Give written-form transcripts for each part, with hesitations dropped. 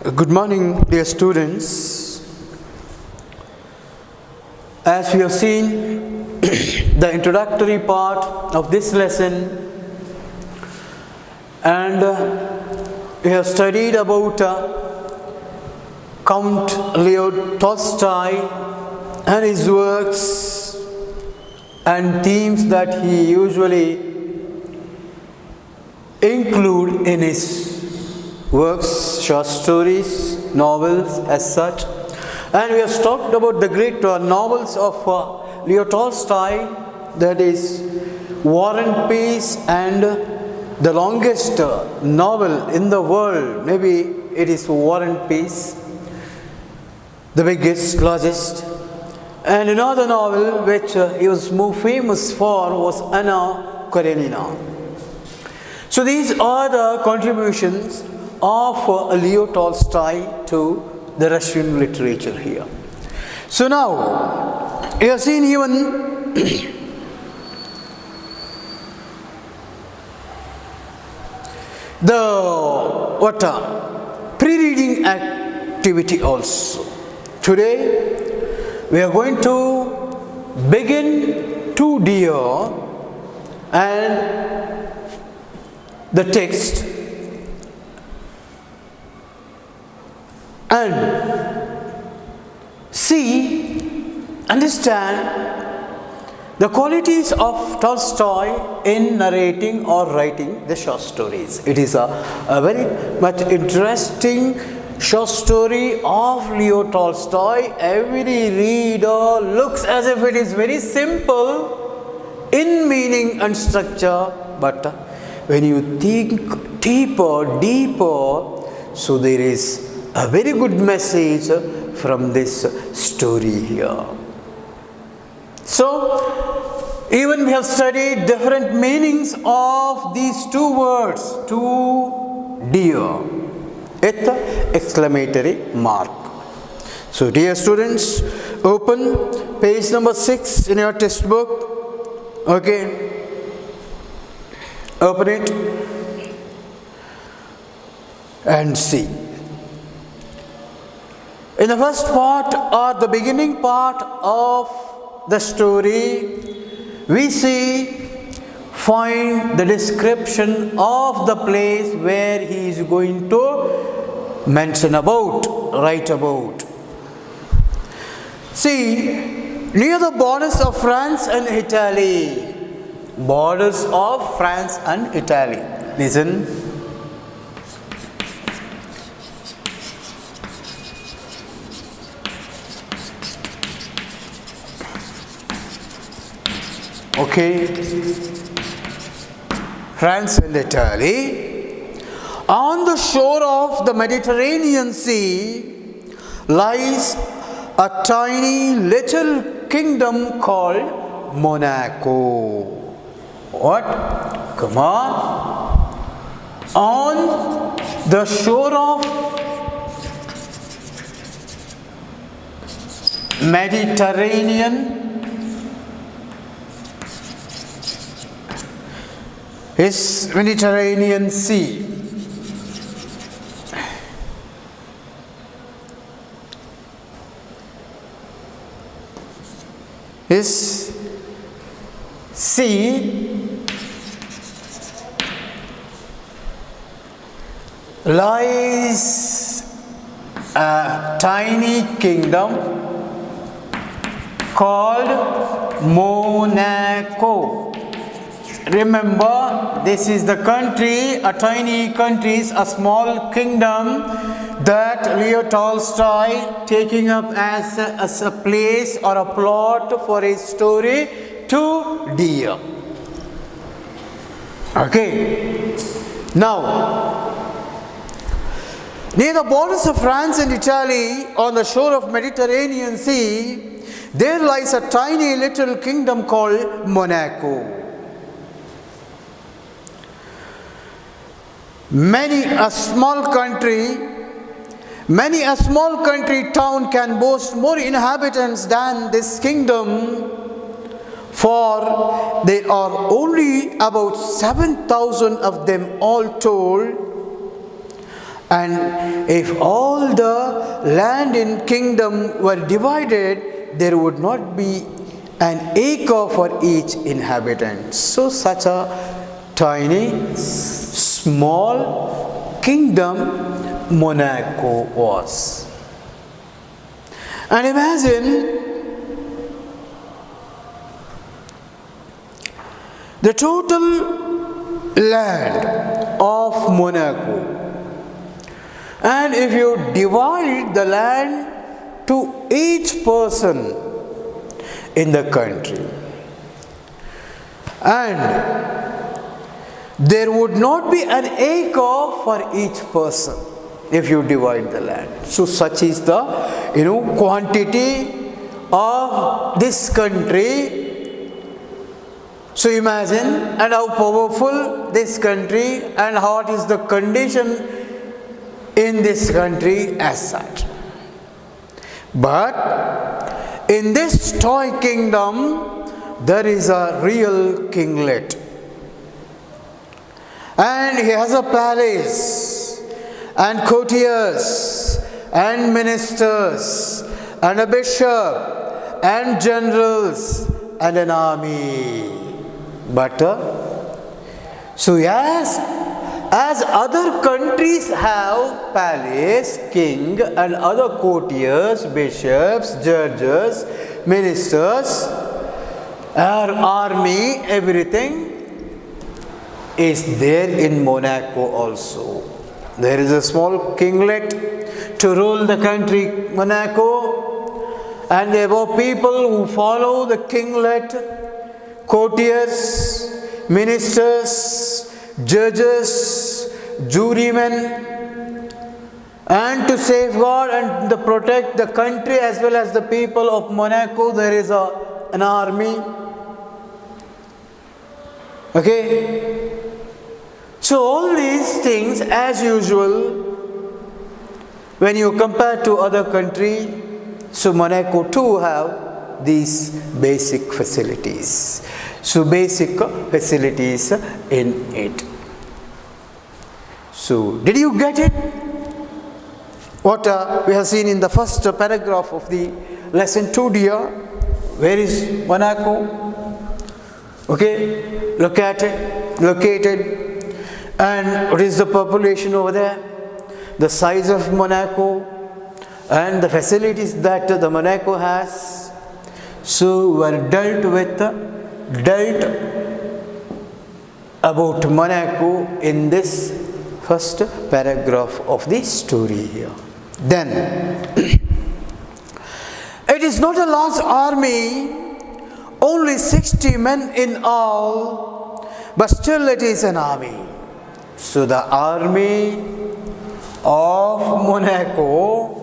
Good morning, dear students. As we have seen the introductory part of this lesson, and we have studied about Count Leo Tolstoy and his works and themes that he usually include in his works, short stories, novels as such. And we have talked about the great novels of Leo Tolstoy, that is War and Peace, and the longest novel in the world, maybe it is War and Peace, the biggest, largest. And another novel which he was more famous for was Anna Karenina. So these are the contributions of Leo Tolstoy to the Russian literature here. So now, you have seen even the pre-reading activity also. Today, we are going to begin to dear and the text and understand the qualities of Tolstoy in narrating or writing the short stories. It is a very much interesting short story of Leo Tolstoy. Every reader looks as if it is very simple in meaning and structure, but when you think deeper, so there is a very good message from this story here. So, even we have studied different meanings of these two words, to dear, with exclamatory mark. So, dear students, open page number 6 in your textbook. Okay, open it and see. In the first part or the beginning part of the story, we find the description of the place where he is going to mention about, write about. See, near the borders of France and Italy. Borders of France and Italy. Listen. Okay, France and Italy. On the shore of the Mediterranean Sea lies a tiny little kingdom called Monaco. What? Come on. On the shore of Mediterranean is Mediterranean Sea. Is sea lies a tiny kingdom called Monaco. Remember, this is the country, a tiny country, a small kingdom that Leo Tolstoy taking up as a place or a plot for his story to dear. Okay. Now, near the borders of France and Italy, on the shore of Mediterranean Sea, there lies a tiny little kingdom called Monaco. Many a small country town can boast more inhabitants than this kingdom, for there are only about 7,000 of them all told, And if all the land in kingdom were divided, there would not be an acre for each inhabitant. So such a tiny, small kingdom Monaco was. And imagine the total land of Monaco. And if you divide the land to each person in the country, and there would not be an acre for each person if you divide the land. So such is the quantity of this country. So imagine and how powerful this country and what is the condition in this country as such. But in this toy kingdom, there is a real kinglet. And he has a palace, and courtiers, and ministers, and a bishop, and generals, and an army. But, so yes, as other countries have palace, king, and other courtiers, bishops, judges, ministers, army, everything is there in Monaco also. There is a small kinglet to rule the country Monaco, and there were people who follow the kinglet, courtiers, ministers, judges, jurymen, and to safeguard and to protect the country as well as the people of Monaco, there is an army. Okay? So all these things, as usual, when you compare to other country, so Monaco too have these basic facilities. So basic facilities in it. So did you get it? What we have seen in the first paragraph of the lesson 2, dear. Where is Monaco? Okay, look at it, located. And what is the population over there? The size of Monaco and the facilities that the Monaco has. So we are dealt about Monaco in this first paragraph of the story here. Then, it is not a large army, only 60 men in all, but still it is an army. So the army of Monaco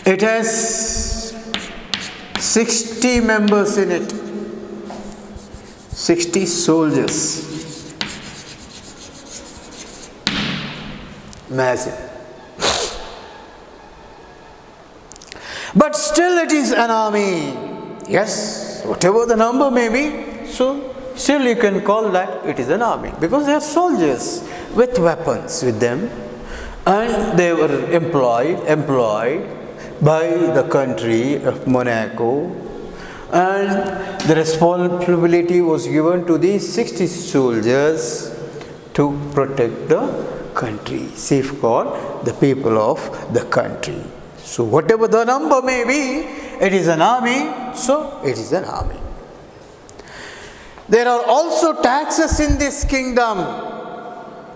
it has 60 members in it, 60 soldiers. Massive. But still it is an army. Yes, whatever the number may be, so still you can call that it is an army, because they are soldiers with weapons with them, and they were employed by the country of Monaco, and the responsibility was given to these 60 soldiers to protect the country, safeguard the people of the country. So whatever the number may be, it is an army, so it is an army. There are also taxes in this kingdom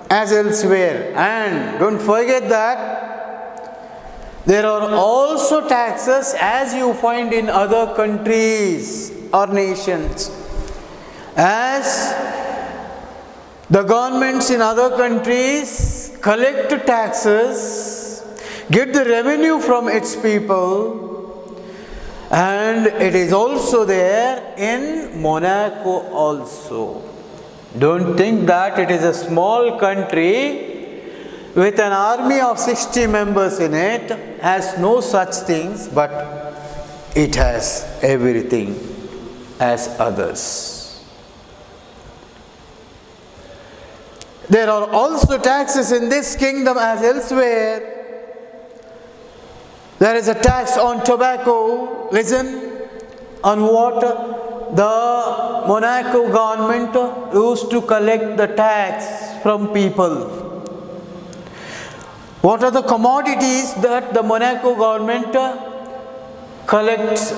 as elsewhere, and don't forget that there are also taxes as you find in other countries or nations. As the governments in other countries collect taxes, get the revenue from its people, and it is also there in Monaco also. Don't think that it is a small country with an army of 60 members in it, has no such things, but it has everything as others. There are also taxes in this kingdom as elsewhere. There is a tax on tobacco. Listen, on what the Monaco government used to collect the tax from people. What are the commodities that the Monaco government collects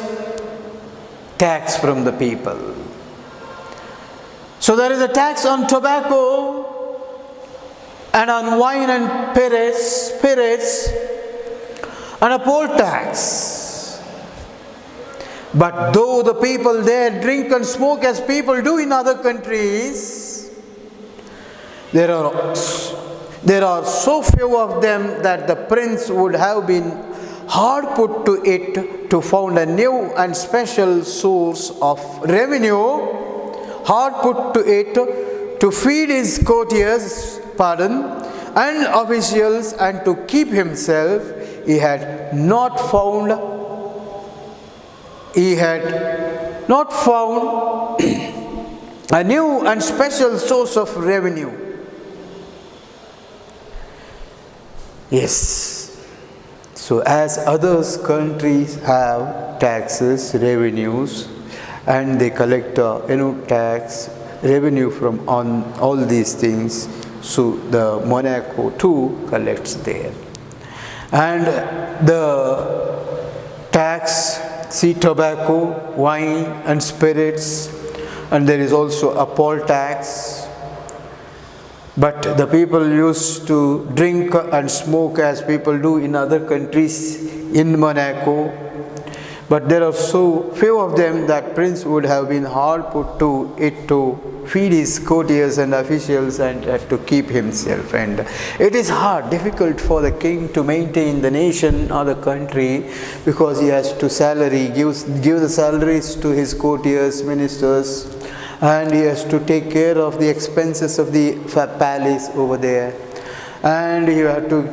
tax from the people? So there is a tax on tobacco and on wine and spirits, and a poll tax. But though the people there drink and smoke as people do in other countries, there are so few of them that the prince would have been hard put to it to found a new and special source of revenue, hard put to it to feed his courtiers, and officials, and to keep himself. He had not found a new and special source of revenue. Yes. So as others countries have taxes, revenues, and they collect tax revenue from on all these things, so the Monaco too collects there. And the tax, see, tobacco, wine and spirits, and there is also a poll tax. But the people used to drink and smoke as people do in other countries in Monaco. But there are so few of them that prince would have been hard put to it to feed his courtiers and officials and to keep himself. And it is hard, difficult for the king to maintain the nation or the country, because he has to give the salaries to his courtiers, ministers, and he has to take care of the expenses of the palace over there, and you have to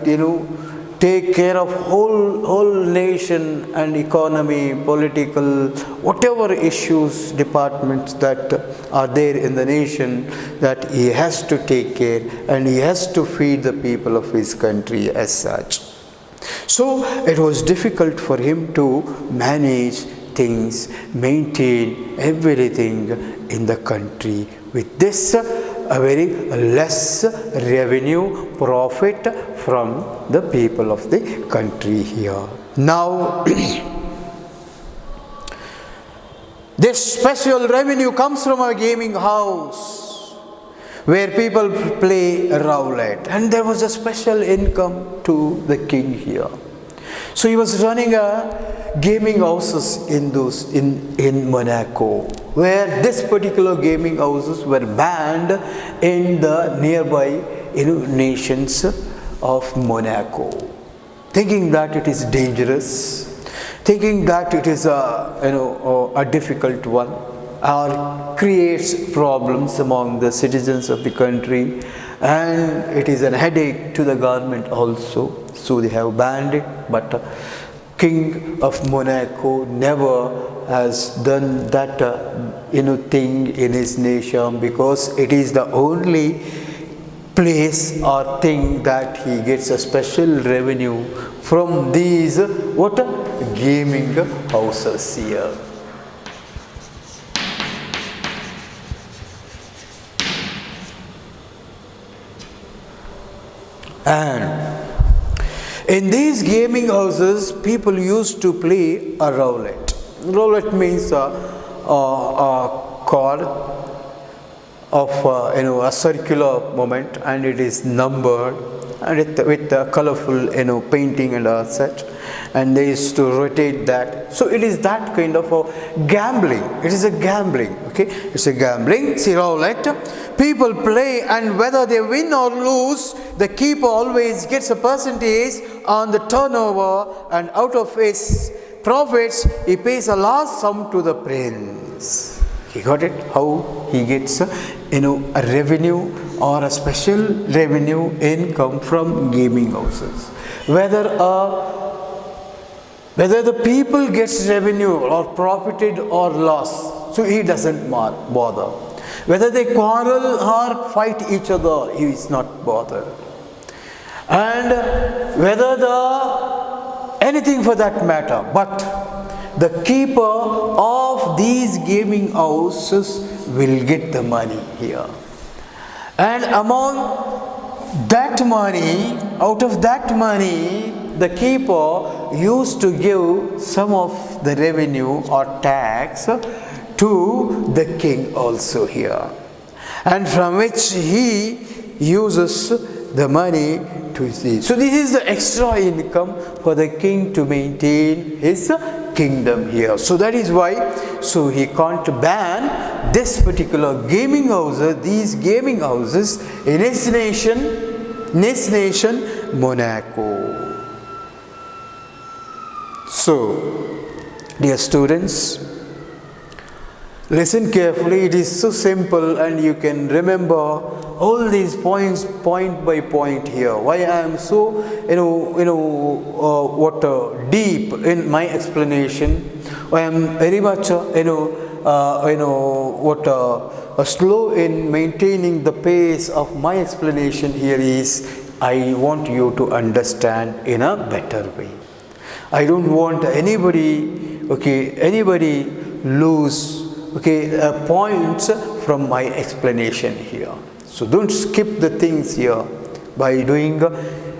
take care of whole nation and economy, political, whatever issues, departments that are there in the nation, that he has to take care, and he has to feed the people of his country as such. So it was difficult for him to manage things, maintain everything in the country with this a very less revenue profit from the people of the country here. Now this special revenue comes from a gaming house where people play roulette, and there was a special income to the king here. So he was running a gaming houses in Monaco, where this particular gaming houses were banned in the nearby nations of Monaco, thinking that it is dangerous, thinking that it is a difficult one, or creates problems among the citizens of the country, and it is a headache to the government also. So they have banned it, but King of Monaco never has done that thing in his nation, because it is the only place or thing that he gets a special revenue from these gaming houses here. And in these gaming houses, people used to play a roulette. Roulette means a card of a circular moment, and it is numbered, and with a colorful painting and such, and they used to rotate that. So it is that kind of a gambling. It is a gambling. Okay, it's a gambling. See, roulette, people play, and whether they win or lose, the keeper always gets a percentage on the turnover, and out of his profits he pays a large sum to the prince. He got it? How he gets a revenue or a special revenue income from gaming houses. Whether the people gets revenue or profited or loss, so he doesn't bother. Whether they quarrel or fight each other, he is not bothered. And whether anything for that matter, but the keeper of these gaming houses will get the money here. And among that money, out of that money, the keeper used to give some of the revenue or tax to the king also here, and from which he uses the money to see. So this is the extra income for the king to maintain his kingdom here. So that is why, so he can't ban this particular gaming houses, these gaming houses in his nation, Monaco. So, dear students, listen carefully. It is so simple, and you can remember all these points point by point here. Why I am so deep in my explanation. I am very much slow in maintaining the pace of my explanation here is I want you to understand in a better way. I don't want anybody lose points from my explanation here. So don't skip the things here by doing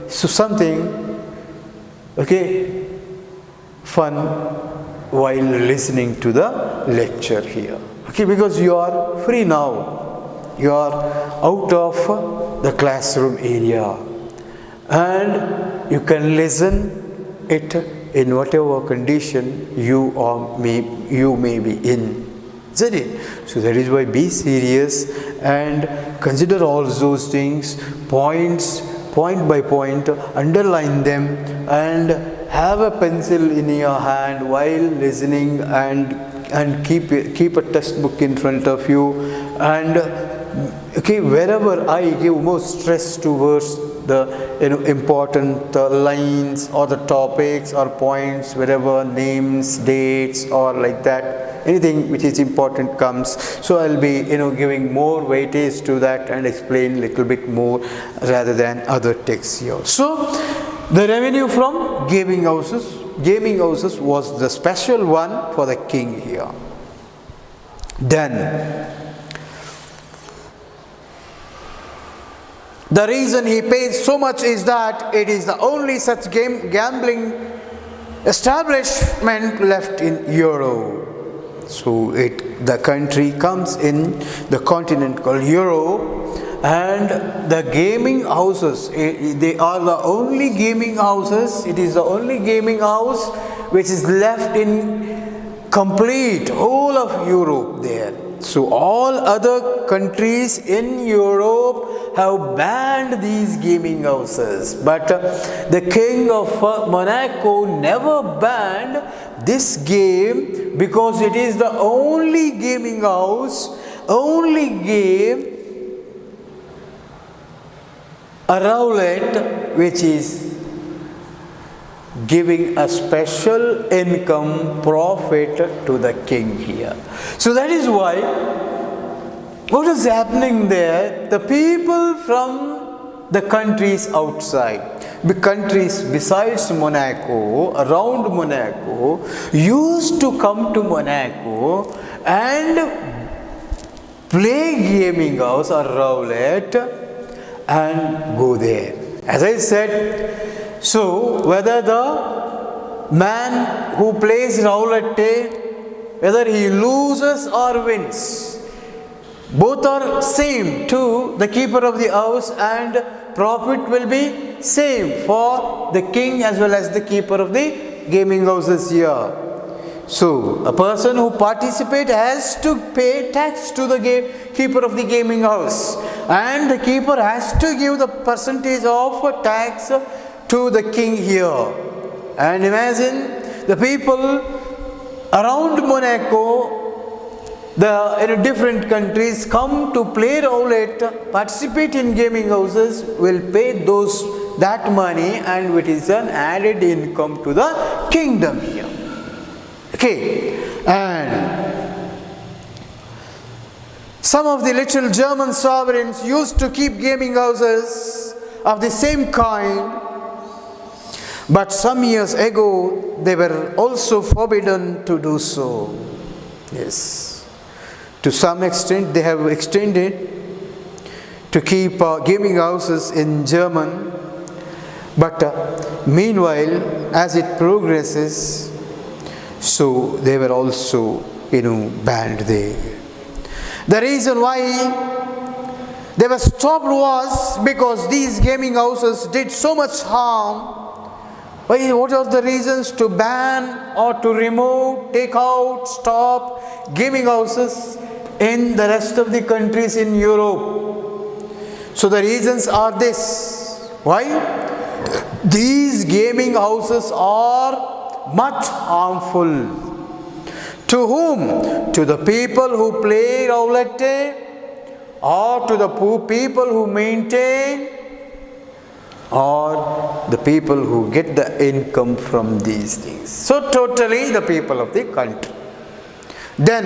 something fun while listening to the lecture here. Because you are free now. You are out of the classroom area and you can listen it in whatever condition you may be in. Isn't it? So that is why be serious and consider all those things, points, point by point, underline them and have a pencil in your hand while listening and keep a textbook in front of you, and wherever I give more stress towards the important lines or the topics or points, wherever names, dates or like that, anything which is important comes, so I'll be giving more weightage to that and explain little bit more rather than other texts here. So the revenue from gaming houses was the special one for the king here. Then the reason he pays so much is that it is the only such gambling establishment left in Europe. So the country comes in the continent called Europe, and the gaming houses, they are the only gaming houses. It is the only gaming house which is left in complete whole of Europe there. So all other countries in Europe have banned these gaming houses, but the king of Monaco never banned this game because it is the only gaming house, only game, a roulette which is giving a special income profit to the king here. So that is why what is happening there, the people from the countries outside, the countries besides Monaco, around Monaco, used to come to Monaco and play gaming house or roulette and go there. As I said, so whether the man who plays roulette, whether he loses or wins, both are same to the keeper of the house, and profit will be same for the king as well as the keeper of the gaming houses here. So a person who participates has to pay tax to the keeper of the gaming house, and the keeper has to give the percentage of tax to the king here. And imagine the people around Monaco, in different countries, come to play roulette, participate in gaming houses, will pay that money, and it is an added income to the kingdom here. And Some of the little German sovereigns used to keep gaming houses of the same kind, but some years ago they were also forbidden to do so. Yes, to some extent they have extended to keep gaming houses in German, but meanwhile as it progresses, so they were also banned there. The reason why they were stopped was because these gaming houses did so much harm. What are the reasons to ban or to remove, take out, stop gaming houses in the rest of the countries in Europe? So the reasons are this. Why? These gaming houses are much harmful. To whom? To the people who play roulette, or to the people who maintain, or the people who get the income from these things. So totally the people of the country. Then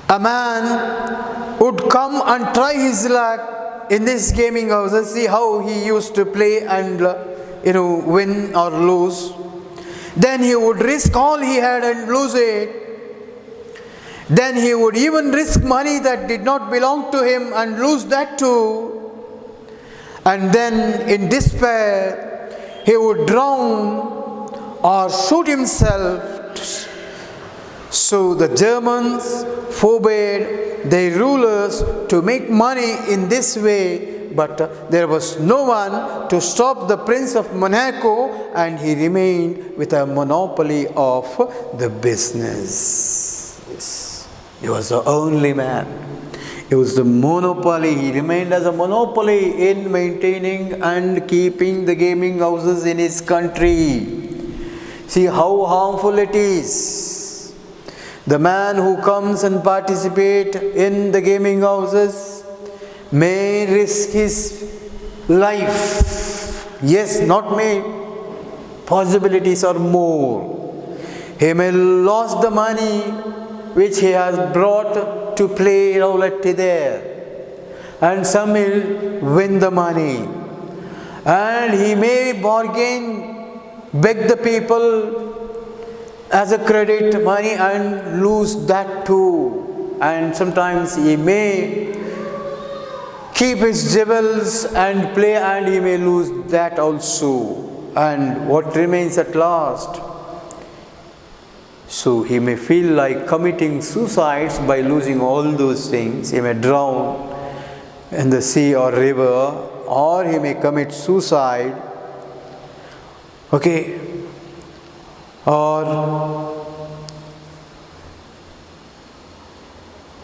a man would come and try his luck in this gaming house and see how he used to play and win or lose. Then he would risk all he had and lose it. Then he would even risk money that did not belong to him and lose that too. And then in despair he would drown or shoot himself. So the Germans forbade their rulers to make money in this way, but there was no one to stop the Prince of Monaco, and he remained with a monopoly of the business. Yes. He was the only man. It was the monopoly. He remained as a monopoly in maintaining and keeping the gaming houses in his country. See how harmful it is. The man who comes and participates in the gaming houses may risk his life. Yes, not may. Possibilities are more. He may lose the money which he has brought to play roulette there, and some will win the money, and he may bargain, beg the people as a credit money and lose that too, and sometimes he may keep his jewels and play and he may lose that also, and what remains at last? So he may feel like committing suicides by losing all those things. He may drown in the sea or river, or he may commit suicide, okay, or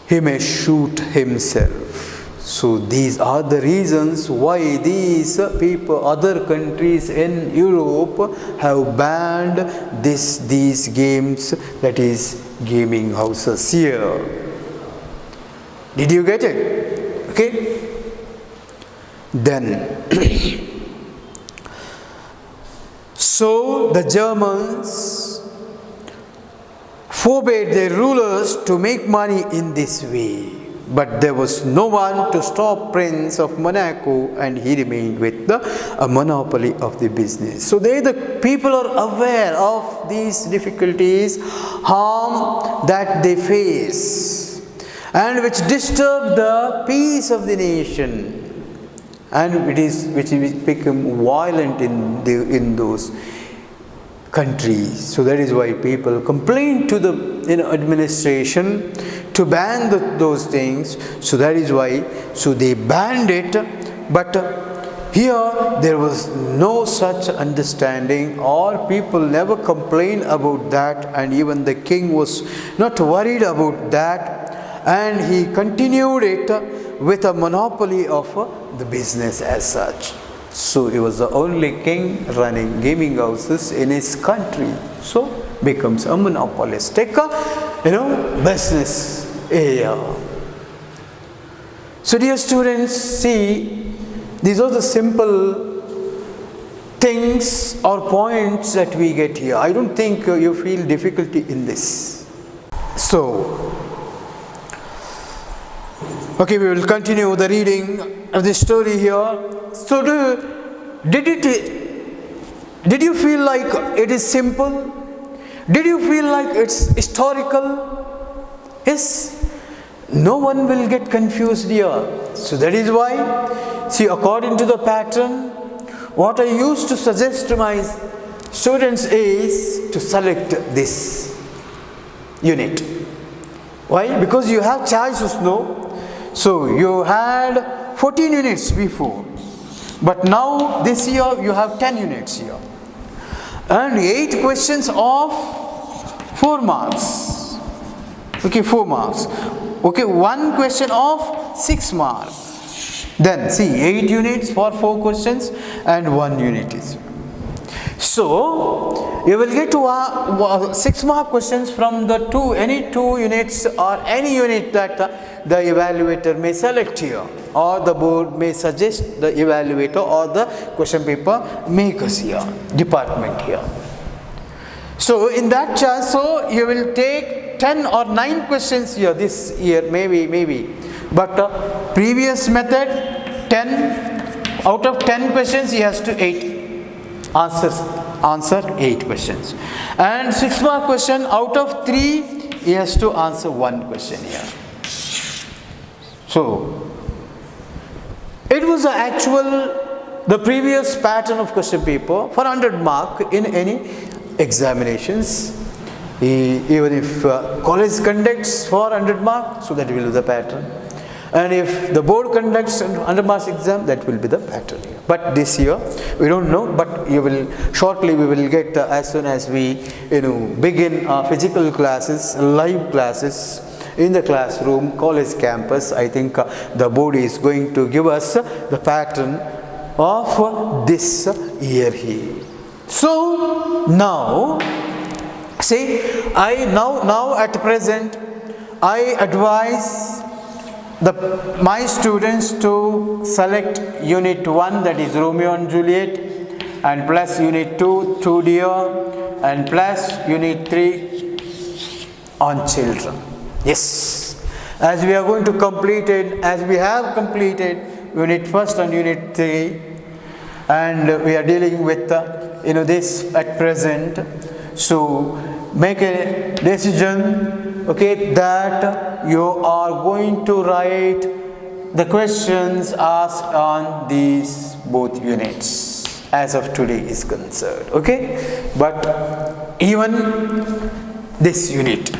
he may shoot himself. So these are the reasons why these people, other countries in Europe, have banned these games, that is gaming houses here. Did you get it? Okay. Then so the Germans forbade their rulers to make money in this way. But there was no one to stop Prince of Monaco, and he remained with a monopoly of the business. So the people are aware of these difficulties, harm that they face, and which disturb the peace of the nation, and which become violent in those countries. So that is why people complain to the administration to ban those things. So that is why, so they banned it. But here there was no such understanding, or people never complained about that, and even the king was not worried about that, and he continued it with a monopoly of the business as such. So he was the only king running gaming houses in his country. So becomes a monopolistic, business area. So dear students, see, these are the simple things or points that we get here. I don't think you feel difficulty in this. So, okay, we will continue the reading of the story here. So, did you feel like it is simple? Did you feel like it's historical? Yes. No one will get confused here. So that is why, see, according to the pattern, what I used to suggest to my students is to select this unit. Why? Because you have choices, no? So you had 14 units before, but now this year you have 10 units here. And 8 questions of 4 marks. Okay, 4 marks. Okay, 1 question of 6 marks. Then see, 8 units for 4 questions and 1 unit is. So you will get to 6 mark questions from the any 2 units or any unit that the evaluator may select here, or the board may suggest the evaluator or the question paper makers here, department here. So in that chance, so you will take 10 or 9 questions here this year, maybe. But previous method, 10 out of 10 questions he has to 8 answer 8 questions. And 6 mark question, out of 3 he has to answer 1 question here. So it was the previous pattern of question paper for 100 mark in any examinations. Even if college conducts for 100 marks, so that will be the pattern. And if the board conducts 100 marks exam, that will be the pattern. But this year, we don't know, but you will shortly we will get as soon as we begin physical classes, live classes in the classroom, college campus. I think the board is going to give us the pattern of this year here. So now, see, now at present, I advise my students to select unit 1, that is Romeo and Juliet, and plus unit 2, True Dear, and plus unit 3 on children. Yes, as we are going to complete it, as we have completed unit 1 and unit 3, and we are dealing with this at present. So make a decision, okay, that you are going to write the questions asked on these both units as of today is concerned. Okay, but even this unit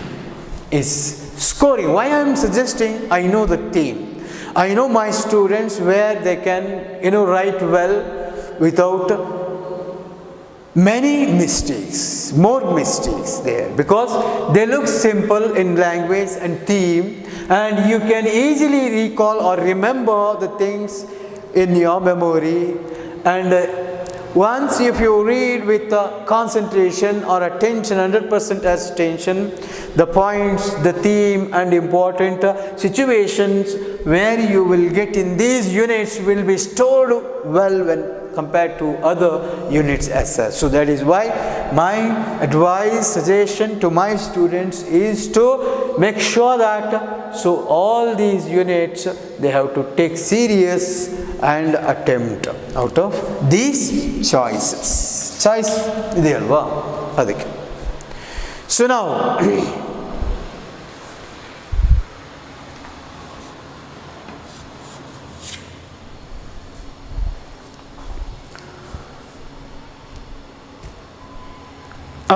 is scoring. Why I am suggesting, I know the theme, I know my students where they can write well without many mistakes, more mistakes there, because they look simple in language and theme, and you can easily recall or remember the things in your memory. And once if you read with concentration or attention, 100% attention, the points, the theme and important situations where you will get in these units will be stored well when compared to other units as such. So that is why my advice, suggestion to my students is to make sure that all these units they have to take serious and attempt out of these choices. Choice ಇದೆ ಅಲ್ವಾ ಅದಕ್ಕೆ. So now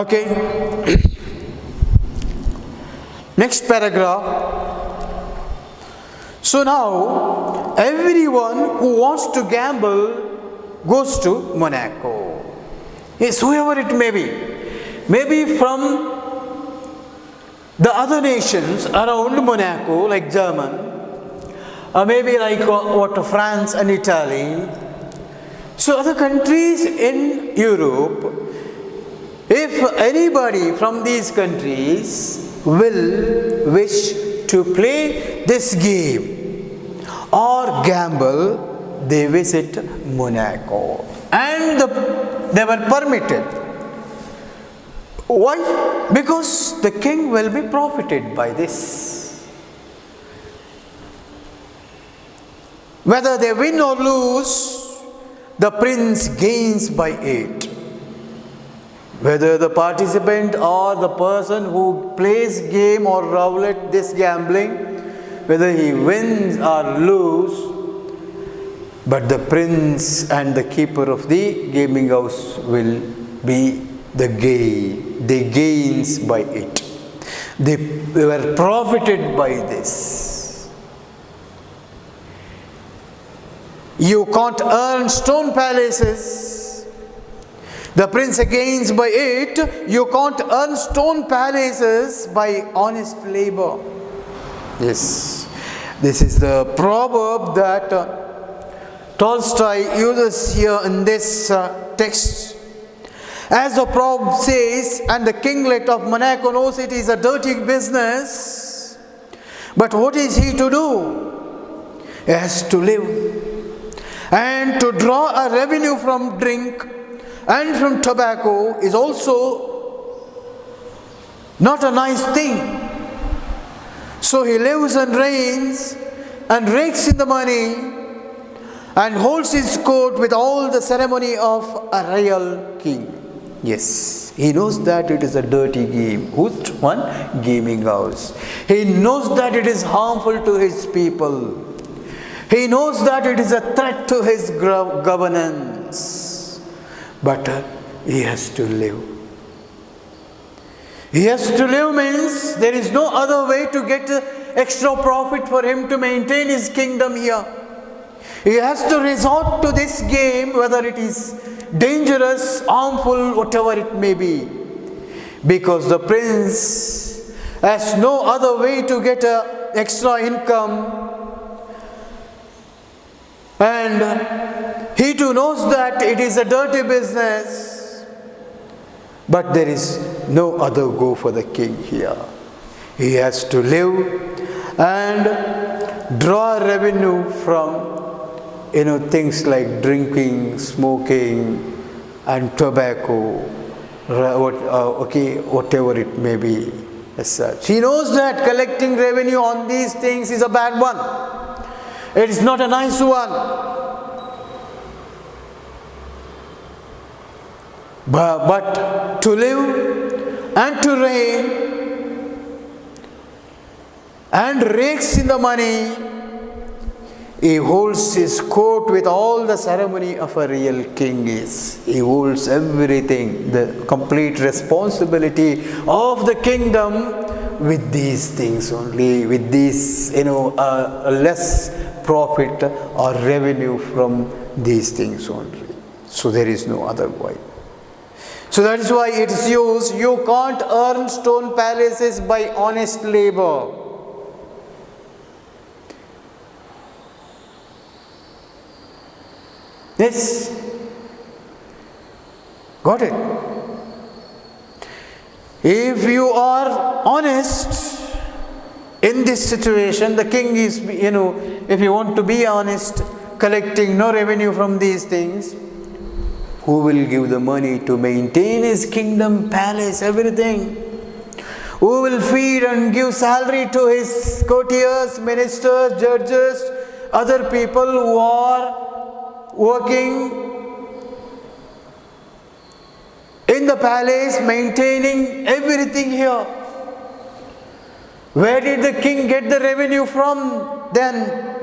okay, next paragraph. So now everyone who wants to gamble goes to Monaco. Yes, whoever it may be, maybe from the other nations around Monaco, like German, or maybe like France and Italy. So other countries in Europe, if anybody from these countries will wish to play this game or gamble, they visit Monaco. And the they were permitted. Why? Because the king will be profited by this. Whether they win or lose, the prince gains by it. Whether the participant or the person who plays game or roulette, this gambling, whether he wins or lose, but the prince and the keeper of the gaming house will be the gain. They gains by it. They were profited by this. You can't earn stone palaces. The prince gains by it. You can't earn stone palaces by honest labor. Yes, this is the proverb that Tolstoy uses here in this text. As the proverb says, and the kinglet of Monaco knows it is a dirty business, but what is he to do? He has to live. And to draw a revenue from drink and from tobacco is also not a nice thing. So he lives and reigns and rakes in the money and holds his court with all the ceremony of a royal king. Yes, he knows that it is a dirty game. Which one? Gaming house. He knows that it is harmful to his people. He knows that it is a threat to his governance. But he has to live. He has to live means there is no other way to get extra profit for him to maintain his kingdom here. He has to resort to this game, whether it is dangerous, harmful, whatever it may be. Because the prince has no other way to get extra income. And he too knows that it is a dirty business. But there is no other go for the king here. He has to live and draw revenue from things like drinking, smoking, and tobacco, whatever it may be as such. He knows that collecting revenue on these things is a bad one. It is not a nice one. But to live and to reign and rakes in the money, he holds his court with all the ceremony of a real king is. He holds everything, the complete responsibility of the kingdom with these things only, with these, less profit or revenue from these things only. So there is no other way. So that is why it is used, you can't earn stone palaces by honest labor. Yes. Got it? If you are honest in this situation, the king is, if you want to be honest, collecting no revenue from these things, who will give the money to maintain his kingdom, palace, everything? Who will feed and give salary to his courtiers, ministers, judges, other people who are working in the palace, maintaining everything here? Where did the king get the revenue from then?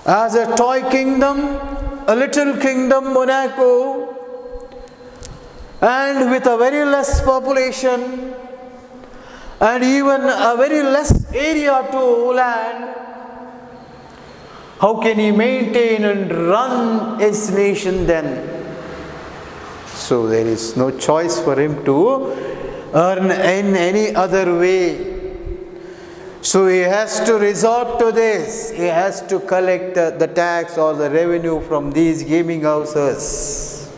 As a toy kingdom, a little kingdom, Monaco, and with a very less population and even a very less area to land, how can he maintain and run his nation then? So there is no choice for him to earn in any other way. So he has to resort to this. He has to collect the tax or the revenue from these gaming houses.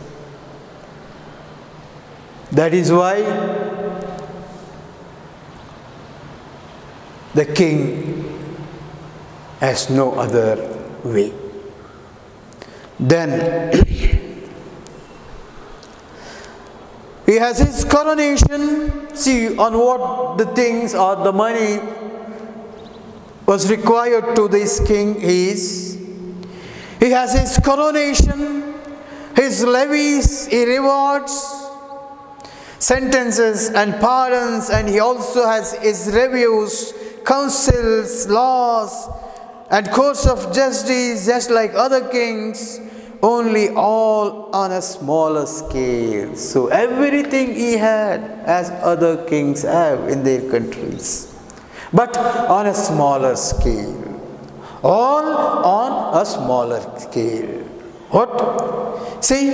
That is why the king has no other way. Then He has his coronation. See on what the things or the money was required to this king is. He has his coronation, his levies, he rewards, sentences and pardons, and he also has his reviews, councils, laws, and courts of justice, just like other kings, only all on a smaller scale. So everything he had as other kings have in their countries, but on a smaller scale. All on a smaller scale. What? See,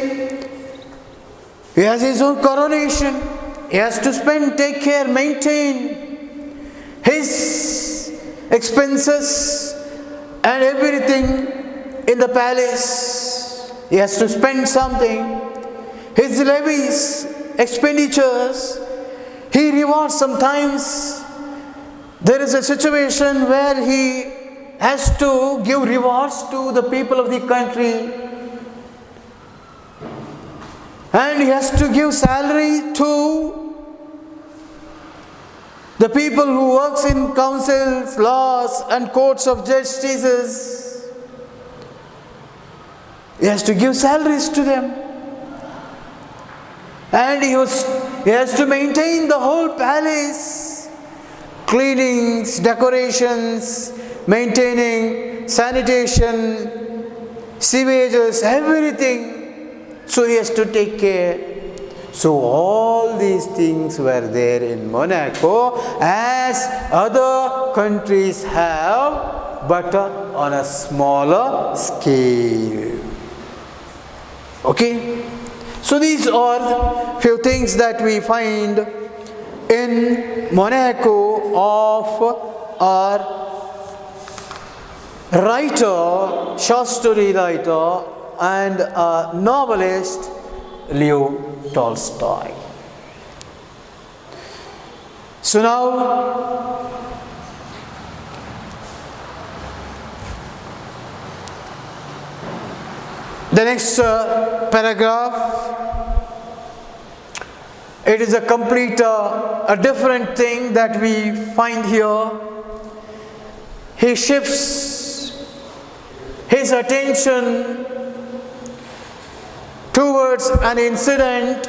he has his own coronation. He has to spend, take care, maintain his expenses and everything in the palace. He has to spend something. His levies, expenditures, he rewards sometimes. There is a situation where he has to give rewards to the people of the country. And he has to give salary to the people who works in councils, laws and courts of justices. He has to give salaries to them. And he has to maintain the whole palace. Cleanings, decorations, maintaining sanitation, sewages, everything. So he has to take care. So all these things were there in Monaco as other countries have, but on a smaller scale. Okay? So these are few things that we find in Monaco of our writer, short story writer and a novelist, Leo Tolstoy. So now, the next paragraph, it is a complete, a different thing that we find here. He shifts his attention towards an incident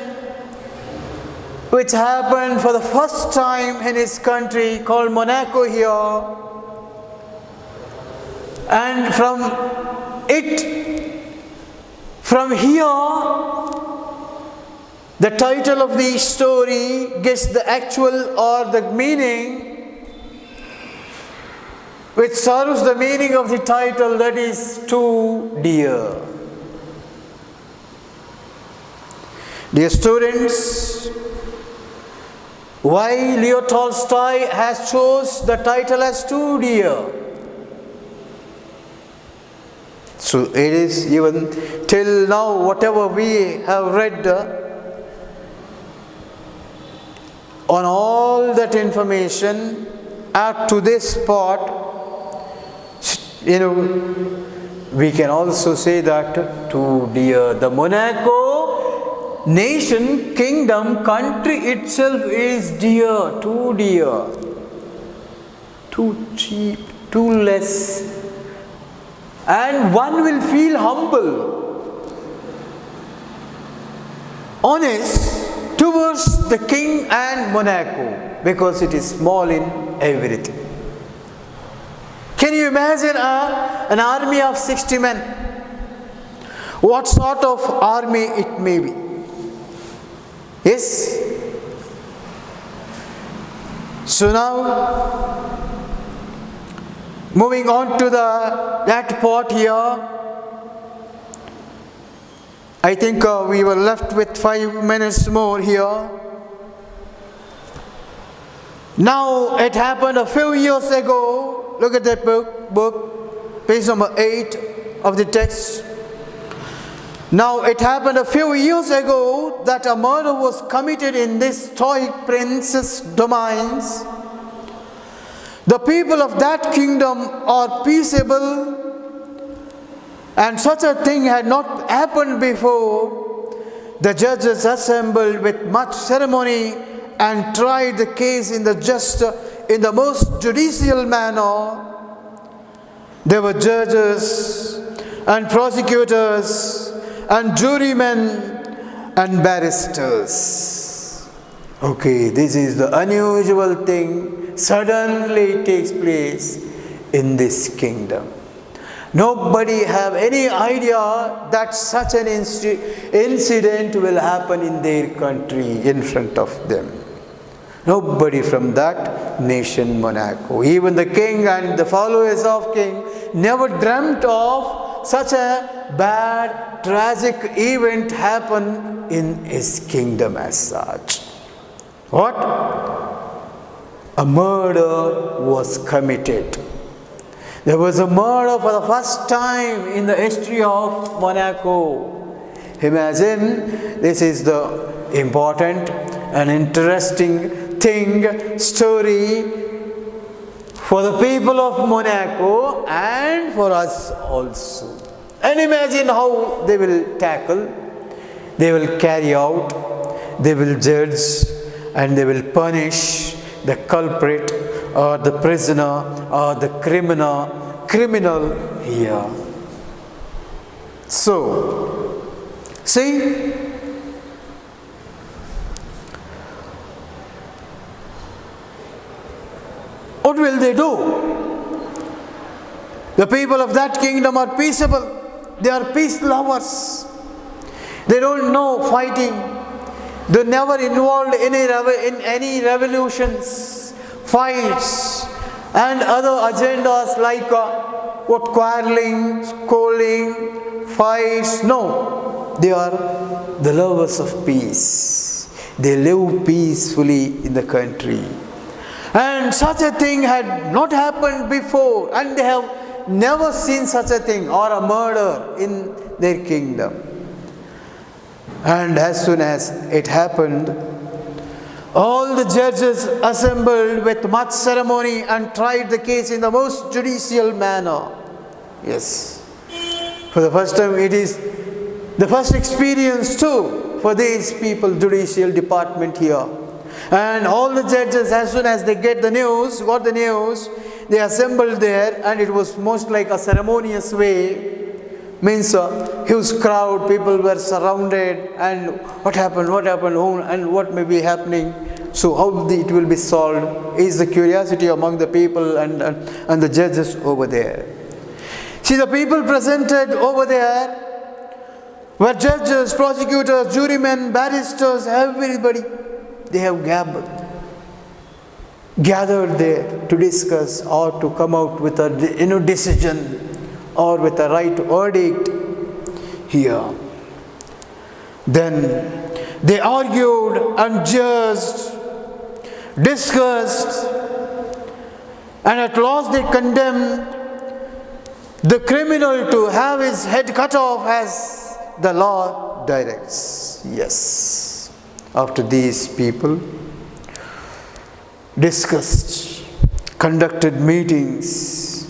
which happened for the first time in his country called Monaco here. And from here, the title of the story gets the actual or the meaning, which serves the meaning of the title, that is too dear. Dear students, why Leo Tolstoy has chose the title as too dear? So it is even till now, whatever we have read on all that information up to this spot, we can also say that too dear. The Monaco nation, kingdom, country itself is dear, too cheap, too less, and one will feel humble, honest towards the king and Monaco, because it is small in everything. Can you imagine an army of 60 men? What sort of army it may be? Yes? So now, moving on to that part here, I think we were left with 5 minutes more here. Now, it happened a few years ago. Look at that book, page number 8 of the text. Now, it happened a few years ago that a murder was committed in this Stoic prince's domains. The people of that kingdom are peaceable, and such a thing had not happened before. the judges assembled with much ceremony and tried the case in the most judicial manner. There were judges and prosecutors and jurymen and barristers. Okay, this is the unusual thing suddenly takes place in this kingdom. Nobody have any idea that such an incident will happen in their country in front of them. Nobody from that nation, Monaco. Even the king and the followers of king never dreamt of such a bad, tragic event happen in his kingdom as such. What? A murder was committed. There was a murder for the first time in the history of Monaco. Imagine, this is the important and interesting story for the people of Monaco and for us also. And imagine how they will tackle, they will carry out, they will judge, and they will punish the culprit or the prisoner or the criminal here. So, see, what will they do? The people of that kingdom are peaceable. They are peace lovers. They don't know fighting. They never involved in any revolutions, fights, and other agendas like quarreling, scolding, fights. No, they are the lovers of peace. They live peacefully in the country. And such a thing had not happened before, and they have never seen such a thing or a murder in their kingdom. And as soon as it happened, all the judges assembled with much ceremony and tried the case in the most judicial manner. Yes. For the first time, it is the first experience too for these people, judicial department here. And all the judges, as soon as they got the news, they assembled there, and it was most like a ceremonious way. Means a huge crowd, people were surrounded, and what happened, and what may be happening. So how it will be solved is the curiosity among the people and the judges over there. See, the people presented over there were judges, prosecutors, jurymen, barristers, everybody. They have gathered there to discuss or to come out with a decision or with a right verdict here. Then they argued and judged, discussed, and at last they condemned the criminal to have his head cut off as the law directs. Yes. After these people discussed, conducted meetings,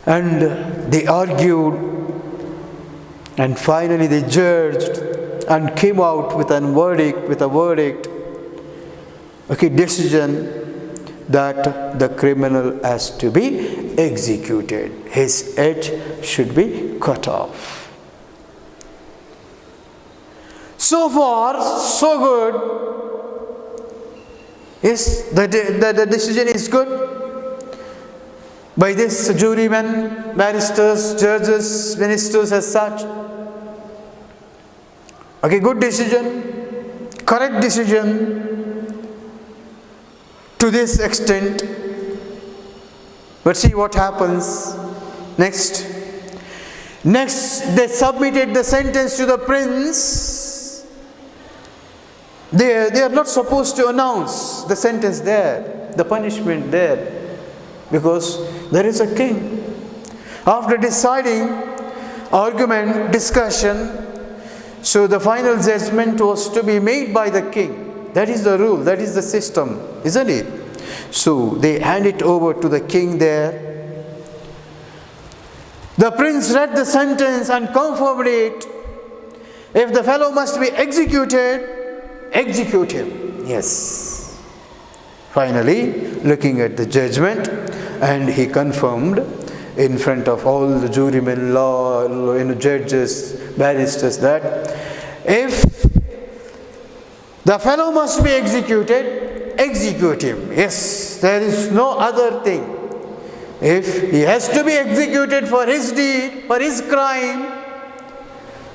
and they argued, and finally they judged and came out with a verdict, decision that the criminal has to be executed. His head should be cut off. So far, so good. Yes, the decision is good. By this jurymen, barristers, judges, ministers as such. Okay, good decision, correct decision to this extent. But see what happens next. Next, they submitted the sentence to the prince. They are not supposed to announce the sentence there, the punishment there, because there is a king. After deciding, argument, discussion, so the final judgment was to be made by the king. That is the rule, that is the system, isn't it? So they hand it over to the king there. The prince read the sentence and confirmed it, If the fellow must be executed, execute him. Yes. Finally, looking at the judgment, and he confirmed in front of all the jurymen, judges, barristers, that if the fellow must be executed, execute him. Yes, there is no other thing. If he has to be executed for his deed, for his crime,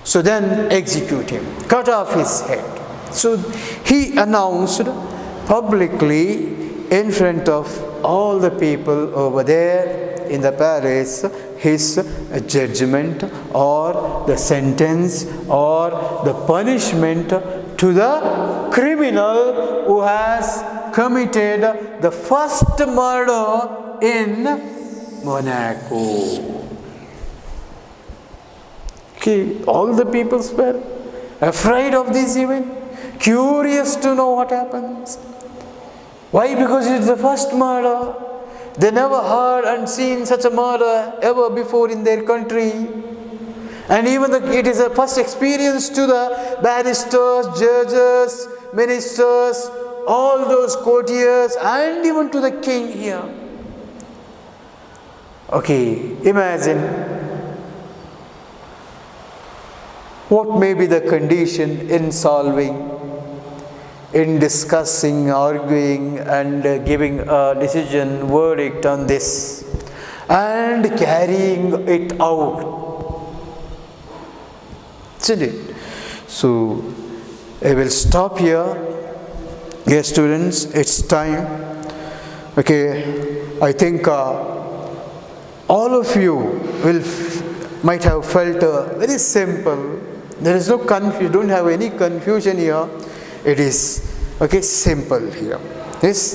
so then execute him, cut off his head. So he announced publicly in front of all the people over there in the palace his judgment or the sentence or the punishment to the criminal who has committed the first murder in Monaco. Okay, all the people were afraid of this event, curious to know what happens. Why? Because it's the first murder. They never heard and seen such a murder ever before in their country. And even it is a first experience to the barristers, judges, ministers, all those courtiers, and even to the king here. Okay, imagine what may be the condition in solving, in discussing, arguing, and giving a decision, verdict on this, and carrying it out. Isn't it? So, I will stop here. Yes, students, it's time. Okay, I think all of you might have felt very simple. There is no confusion. Don't have any confusion here. It is simple here. Yes.